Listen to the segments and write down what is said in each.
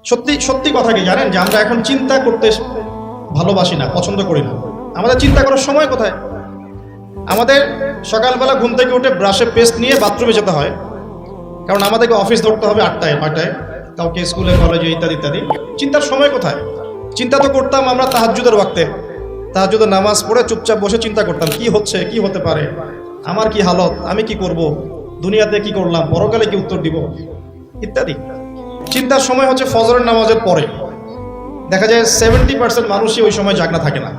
সত্যি সত্যি কথা কি জানেন, যে আমরা এখন চিন্তা করতে ভালোবাসি না, পছন্দ করি না। আমাদের চিন্তা করার সময় কোথায়? আমাদের সকালবেলা ঘুম থেকে উঠে ব্রাশে পেস্ট নিয়ে বাথরুমে যেতে হয়, কারণ আমাদেরকে অফিস ধরতে হবে 8টায় 9টায়, কাউকে স্কুলে কলেজে ইত্যাদি ইত্যাদি। চিন্তার সময় কোথায়? চিন্তা তো করতাম আমরা তাহাজ্জুদের ওয়াক্তে, তাহাজ্জুদের নামাজ পড়ে চুপচাপ বসে চিন্তা করতাম কি হচ্ছে, কি হতে পারে, আমার কি হালত, আমি কি করব, দুনিয়াতে কি করলাম, পরকালে কি উত্তর দিব ইত্যাদি। চিন্তার সময় হচ্ছে ফজরের নামাজের পরে। দেখা যায় 70% মানুষই ওই সময় জাগনা থাকে না,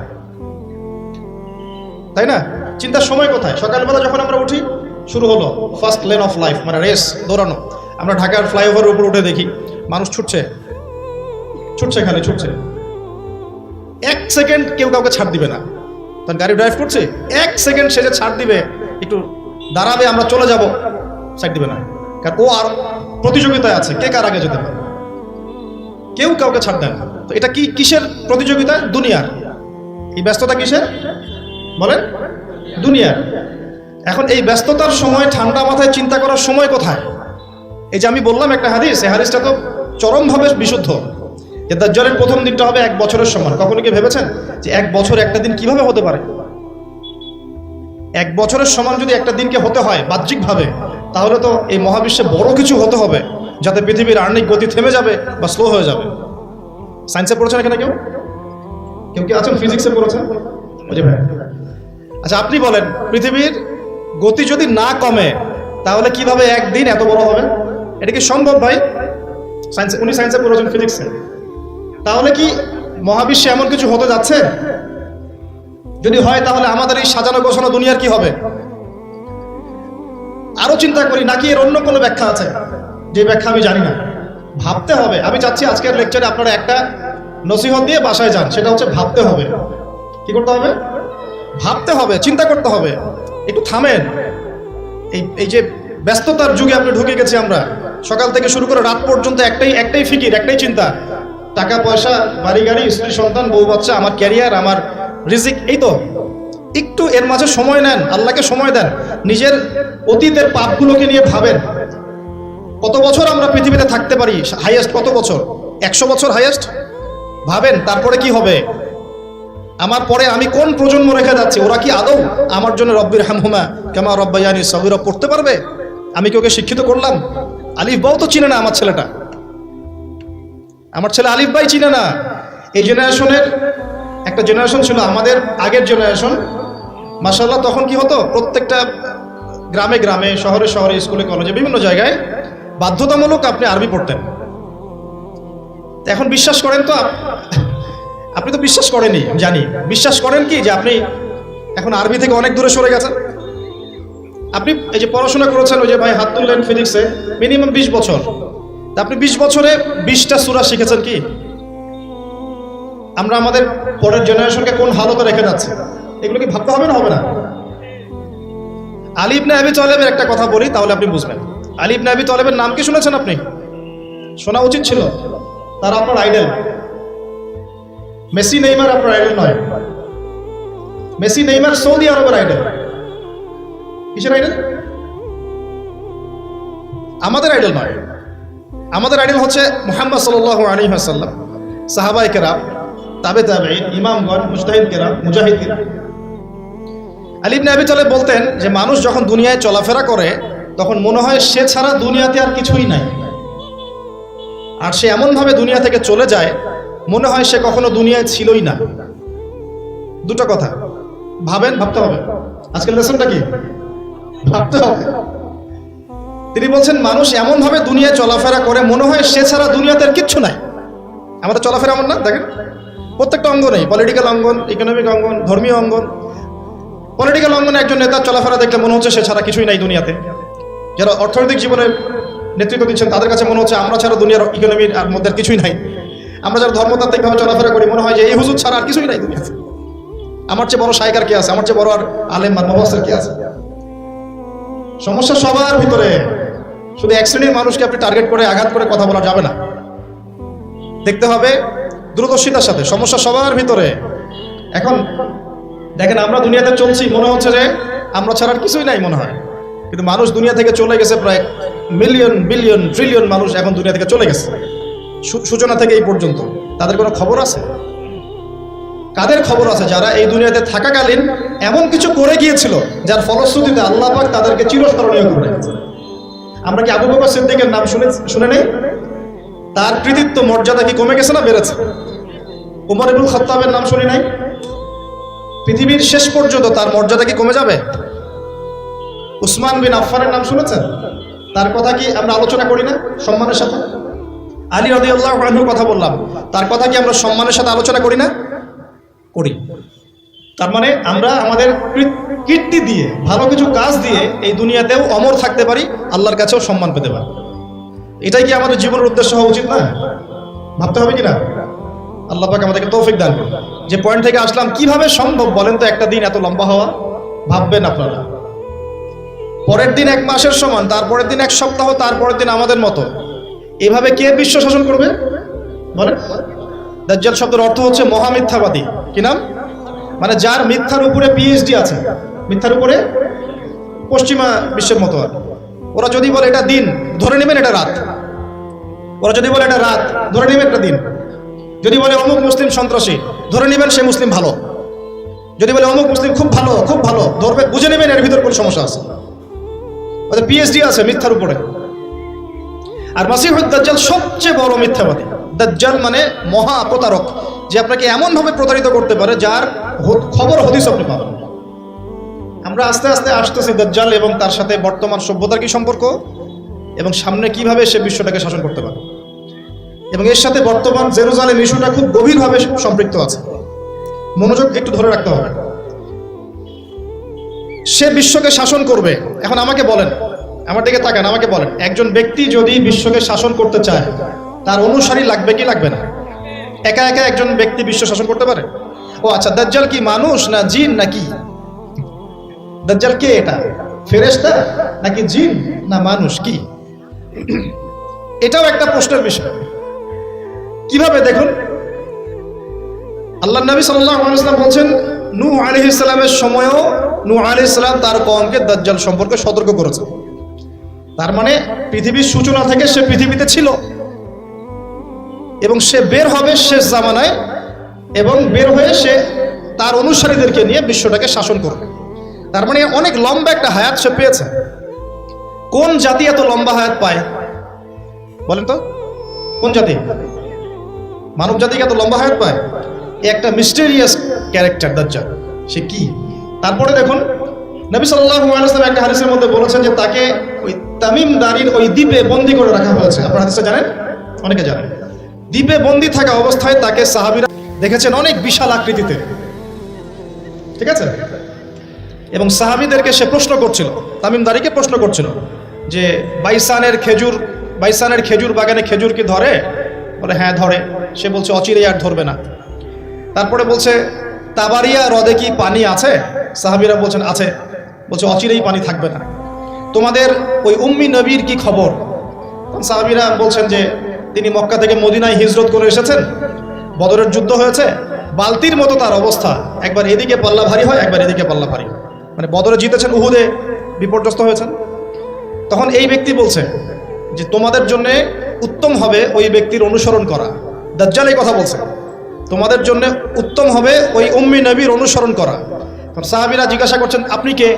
তাই না? চিন্তার সময় কোথায়? সকালবেলা যখন আমরা উঠি শুরু হলো ফার্স্ট লেন অফ লাইফ, মানে রেস, দৌড়ানো। আমরা ঢাকার ফ্লাইওভারের উপর উঠে দেখি মানুষ ছুটছে, খালি ছুটছে। 1 সেকেন্ড কেউ কাউকে ছাড় দিবে না। তার গাড়ি ড্রাইভ করছে, 1 সেকেন্ড সে যে ছাড় দিবে, একটু দাঁড়াবে, আমরা চলে যাব, ছাড় দিবে না, কারণ ও আর প্রতিযোগিতায় আছে, কে কার আগে যেতে পারে। কেউ কাউকে ছাড় দেয় না। তো এটা কি, কিসের প্রতিযোগিতা? দুনিয়ার। এই ব্যস্ততা কিসের বলেন? দুনিয়ার। এখন এই ব্যস্ততার সময় ঠান্ডা মাথায় চিন্তা করার সময় কোথায়? এই যে আমি বললাম একটা হাদিস, এই হাদিসটা তো চরমভাবে বিশুদ্ধ, যে দাজ্জালের প্রথম দিনটা হবে 1 বছরের সমান। কখনো কি ভেবেছেন যে 1 বছর একটা দিন কিভাবে হতে পারে? 1 বছরের সমান যদি একটা দিনকে হতে হয় বাহ্যিকভাবে, তাহলে তো এই মহাবিশ্বে বড় কিছু হতে হবে, যাতে পৃথিবীর আর্নিক গতি থেমে যাবে বা স্লো হয়ে যাবে। সায়েন্সে পড়েছেন এখানে কেউ? কেউ কি আছেন ফিজিক্সে পড়েছেন? ভাই, আচ্ছা আপনি বলেন, পৃথিবীর গতি যদি না কমে তাহলে কিভাবে একদিন এত বড় হবে? এটা কি সম্ভব ভাই? সায়েন্স, উনি সায়েন্সে পড়েছেন, ফিজিক্সে। তাহলে কি মহাবিশ্বে এমন কিছু হতে যাচ্ছে? যদি হয় তাহলে আমাদের এই সাজানো গোছানো দুনিয়ার কি হবে? আরো চিন্তা করি, নাকি এর অন্য কোনো ব্যাখ্যা আছে, যে ব্যাখ্যা আমি জানি না? ভাবতে হবে। আমি চাচ্ছি আজকের লেকচারে আপনারা একটা নসিহত দিয়ে বাসায় যান, সেটা হচ্ছে ভাবতে হবে। কি করতে হবে? ভাবতে হবে, চিন্তা করতে হবে। একটু থামেন। এই যে ব্যস্ততার যুগে আপনি ঢুকে গেছি আমরা, সকাল থেকে শুরু করে রাত পর্যন্ত একটাই ফিকির, একটাই চিন্তা, টাকা পয়সা, বাড়ি গাড়ি, স্ত্রী সন্তান, বউ বাচ্চা, আমার ক্যারিয়ার, আমার রিজিক, এই তো। একটু এর মাঝে সময় নেন, আল্লাহকে সময় দেন, নিজের অতীতের পাপগুলোকে নিয়ে ভাবেন। কত বছর আমরা পৃথিবীতে থাকতে পারি? হাইয়েস্ট কত বছর? 100 বছর হাইয়েস্ট। ভাবেন তারপরে কি হবে? আমার পরে আমি কোন প্রজন্ম রেখে যাচ্ছি? ওরা কি আদৌ আমার জন্য রব্বির হামহুমা কামা রব্বায়ানি সগীরা পড়তে পারবে? আমি কি ওকে শিক্ষিত করলাম? আলিফ বাও তো চিনে না আমার ছেলেটা, আমার ছেলে আলিফ বাই চিনে না। এই জেনারেশনের একটা জেনারেশন ছিল আমাদের আগের জেনারেশন, মাশাআল্লাহ। তখন কি হতো? প্রত্যেকটা গ্রামে গ্রামে, শহরে শহরে, স্কুলে কলেজে, বিভিন্ন জায়গায় বাধ্যতামূলক আপনি আরবি পড়তেন। এখন বিশ্বাস করেন তো? আপনি তো বিশ্বাস করেনই, জানি। বিশ্বাস করেন কি যে আপনি এখন আরবি থেকে অনেক দূরে সরে গেছেন? আপনি এই যে পড়াশোনা করেছেন, ওই যে ভাই হাত তুললেন ফিজিক্সে, মিনিমাম 20 বছর। আপনি 20 বছরে 20টা সূরা শিখেছেন কি? আমরা আমাদের পরের জেনারেশনকে কোন হালতে রেখে যাচ্ছি? এগুলো কি ভাবতে হবে না? হবে না? আলী ইবনে আবি তালেবের একটা কথা বলি, তাহলে আপনি বুঝবেন। আলী ইবনে আবি তালেবের নাম কি শুনেছেন আপনি? শোনা উচিত ছিল। তারা আপনার আইডল। মেসি নেইমার আপনার আইডল নয়। মেসি নেইমার সৌদি আরবের আইডল। কিসের আইডল? আমাদের আইডল নয়। আমাদের আইডল হচ্ছে মুহাম্মদ সাল্লাল্লাহু আলাইহি ওয়াসাল্লাম, সাহাবায়ে কেরাম, তাবে তাবেঈন, ইমামগণ, মুজতাহিদ কেরাম, মুজাহিদিন। আলী ইবনে আবি তালেব বলতেন যে মানুষ যখন দুনিয়ায় চলাফেরা করে তখন মনে হয় সে ছাড়া দুনিয়াতে আর কিছুই নাই, আর সে এমনভাবে দুনিয়া থেকে চলে যায় মনে হয় সে কখনো দুনিয়ায় ছিলই না। দুটো কথা ভাবেন, ভাবতে হবে। আজকের লেসনটা কি? ভাবতে হবে। তিনি বলছেন মানুষ এমনভাবে দুনিয়ায় চলাফেরা করে মনে হয় সে ছাড়া দুনিয়াতে আর কিচ্ছু নাই। আমাদের চলাফেরা এমন না? দেখেন প্রত্যেকটা অঙ্গনেই, পলিটিক্যাল অঙ্গন, ইকোনমিক অঙ্গন, ধর্মীয় অঙ্গন। পলিটিক্যাল অঙ্গনে একজন নেতার চলাফেরা দেখলে মনে হচ্ছে সে ছাড়া কিছুই নাই দুনিয়াতে। যারা অর্থনৈতিক জীবনে নেতৃত্ব দিচ্ছেন তাদের কাছে মনে হচ্ছে আমরা ছাড়া দুনিয়ার ইকোনমির মধ্যে আর কিছুই নাই। আমরা যারা ধর্মতাত্ত্বিকভাবে চলাফেরা করি মনে হয় যে এই হুজুর ছাড়া আর কিছুই নাই দুনিয়াতে। আমার চেয়ে বড় শায়ক আর কে আছে? আমার চেয়ে বড় আর আলেম আর মুফাসসির কে আছে? সমস্যা সবার ভিতরে। শুধু এক শ্রেণীর মানুষকে আপনি টার্গেট করে আঘাত করে কথা বলা যাবে না। দেখতে হবে দূরদর্শিতার সাথে, সমস্যা সবার ভিতরে। এখন দেখেন আমরা দুনিয়াতে চলছি, মনে হচ্ছে যে আমরা ছাড়া আর কিছুই নাই মনে হয়, কিন্তু মানুষ দুনিয়া থেকে চলে গেছে। প্রায় মিলিয়ন, বিলিয়ন, ট্রিলিয়ন মানুষ এখন দুনিয়া থেকে চলে গেছে। সূচনা থেকে এই পর্যন্ত তাদের কোনো খবর আছে? কাদের খবর আছে যারা এই দুনিয়াতে থাকাকালীন এমন কিছু করে গিয়েছিল যার ফলশ্রুতিতে আল্লাহ পাক তাদেরকে চিরস্মরণীয় করে রেখেছে? আমরা কি আবু বকর সিদ্দিকের নাম শুনে নেই? তার কৃতিত্ব মর্যাদা কি কমে গেছে না বেড়েছে? উমর ইবনুল খাত্তাবের নাম শুনি নাই? পৃথিবীর শেষ পর্যন্ত তার মর্যাদা কি কমে যাবে? উসমান বিন আফফানের নাম শুনেছেন? তার কথা কি আমরা আলোচনা করি না সম্মানের সাথে? আলী রাদিয়াল্লাহু আনহুর কথা বললাম, তার কথা কি আমরা সম্মানের সাথে আলোচনা করি না? করি। তার মানে আমরা আমাদের কীর্তি দিয়ে, ভালো কিছু কাজ দিয়ে এই দুনিয়াতেও অমর থাকতে পারি, আল্লাহর কাছেও সম্মান পেতে পারি। এটাই কি আমাদের জীবনের উদ্দেশ্য হওয়া উচিত না? ভাবতে হবে কিনা? আল্লাহ পাক আমাদেরকে তৌফিক দান করুন। যে পয়েন্ট থেকে আসলাম, কিভাবে সম্ভব বলেন তো একটা দিন এত লম্বা হওয়া? ভাববেন আপনারা, পরের দিন 1 মাসের সমান, তারপরের দিন 1 সপ্তাহ, তারপরের দিন আমাদের মতো। এভাবে কে বিশ্ব শাসন করবে বলেন? দাজ্জাল শব্দের অর্থ হচ্ছে মহামিথ্যাবাদী। কি নাম? মানে যার মিথ্যার উপরে পিএইচডি আছে, মিথ্যার উপরে পশ্চিমা বিশ্বের মতো। আর ওরা যদি বলে এটা দিন, ধরে নেবেন এটা রাত। ওরা যদি বলে এটা রাত, ধরে নেবেন এটা দিন। যদি বলে অমুক মুসলিম সন্ত্রাসী, ধরে নেবেন সে মুসলিম ভালো। যদি বলে অমুক মুসলিম খুব ভালো, খুব ভালো, ধরবে, বুঝে নেবেন এর ভিতর কোনো সমস্যা আছে। ওদের পিএইচডি আছে মিথ্যার উপরে। আর মাসিহুদ দাজ্জাল সবচেয়ে বড় মিথ্যাবাদী। দাজ্জাল মানে মহা প্রতারক, যে আপনাকে এমনভাবে প্রতারিত করতে পারে যার খবর হদিস আপনি পাবেন। আমরা আস্তে আস্তে আসতেছি দাজ্জাল এবং তার সাথে বর্তমান সভ্যতার কি সম্পর্ক, এবং সামনে কিভাবে সে বিশ্বটাকে শাসন করতে পারে, এবং এর সাথে বর্তমান জেরুজালেম ইস্যুটা খুব গভীরভাবে সম্পৃক্ত আছে। মনোযোগ একটু ধরে রাখতে হবে। সে বিশ্বকে শাসন করবে। এখন আমাকে বলেন, আমার দিকে তাকান, আমাকে বলেন, একজন ব্যক্তি যদি বিশ্বকে শাসন করতে চায় তার অনুসারী লাগবে কি লাগবে না? একা একা একজন ব্যক্তি বিশ্ব শাসন করতে পারে? ও আচ্ছা, দাজ্জাল কি মানুষ না জিন নাকি? দাজ্জাল কে? এটা ফেরেশতা নাকি জিন না মানুষ? কি? এটাও একটা প্রশ্নের বিষয়। কিভাবে? দেখুন, আল্লাহর নবী সাল্লাল্লাহু আলাইহি ওয়াসাল্লাম বলছেন, নূহ আলাইহিস সালামের সময়ও নূহ আলাইহিস সালাম তার কওমকে দাজ্জাল সম্পর্কে সতর্ক করেছেন। তার মানে পৃথিবীর সূচনা থেকে সে পৃথিবীতে ছিল, এবং সে বের হবে শেষ জামানায়, এবং বের হয়ে সে তার অনুসারীদেরকে নিয়ে বিশ্বটাকে শাসন করবে। তার মানে অনেক লম্বা একটা হায়াত সে পেয়েছে। কোন জাতি এত লম্বা হায়াত পায় বলেন তো? কোন জাতি? মানব জাতি এত লম্বা হায়াত পায়? একটা মিস্টেরিয়াস ক্যারেক্টার দাজ্জাল। সে কি? তারপরে দেখুন, নবী সাল্লাল্লাহু আলাইহি ওয়াসাল্লাম একটা হাদিসের মধ্যে বলেছেন যে তাকে ওই তামিম দারির ওই দ্বীপে বন্দী করে রাখা হয়েছে। আপনারা হাদিসটা জানেন? অনেকে জানেন। দ্বীপে বন্দী থাকা অবস্থায় তাকে সাহাবীরা দেখেছেন অনেক বিশাল আকৃতিতে, ঠিক আছে? এবং সাহাবীদেরকে সে প্রশ্ন করছিল, তামিম দারিকে প্রশ্ন করছিল যে বাইসানের খেজুর বাগানে খেজুর কি ধরে? বলে হ্যাঁ ধরে। সে বলছে অচিরেই আর ধরবে না। তারপরে বলছে তাবারিয়া হ্রদে কি পানি আছে? সাহাবীরা বলছেন আছে। বলছে অচিরেই পানি থাকবে না। তোমাদের ওই উম্মি নবীর কি খবর? সাহাবীরা বলছেন যে তিনি মক্কা থেকে মদিনায় হিজরত করে এসেছেন, বদরের যুদ্ধ হয়েছে, বালতির মতো তার অবস্থা, একবার এদিকে পাল্লা ভারী হয়, একবার এদিকে পাল্লা ভারী। মানে বদরে জিতেছেন, উহুদে বিপর্যস্ত হয়েছেন। তখন এই ব্যক্তি বলছে যে তোমাদের জন্য উত্তম হবে ওই ব্যক্তির অনুসরণ করা। দাজ্জাল এই কথা বলছে, তোমাদের জন্য উত্তম হবে ওই উম্মি নবীর অনুসরণ করা। তখন সাহাবীরা জিজ্ঞাসা করছেন আপনি কে?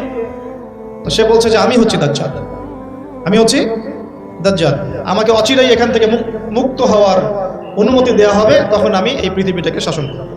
তো সে বলছে যে আমি হচ্ছি দাজ্জাল, আমি হচ্ছি দাজ্জাল। আমাকে অচিরেই এখান থেকে মুক্ত হওয়ার অনুমতি দেওয়া হবে, তখন আমি এই পৃথিবীটাকে শাসন করব।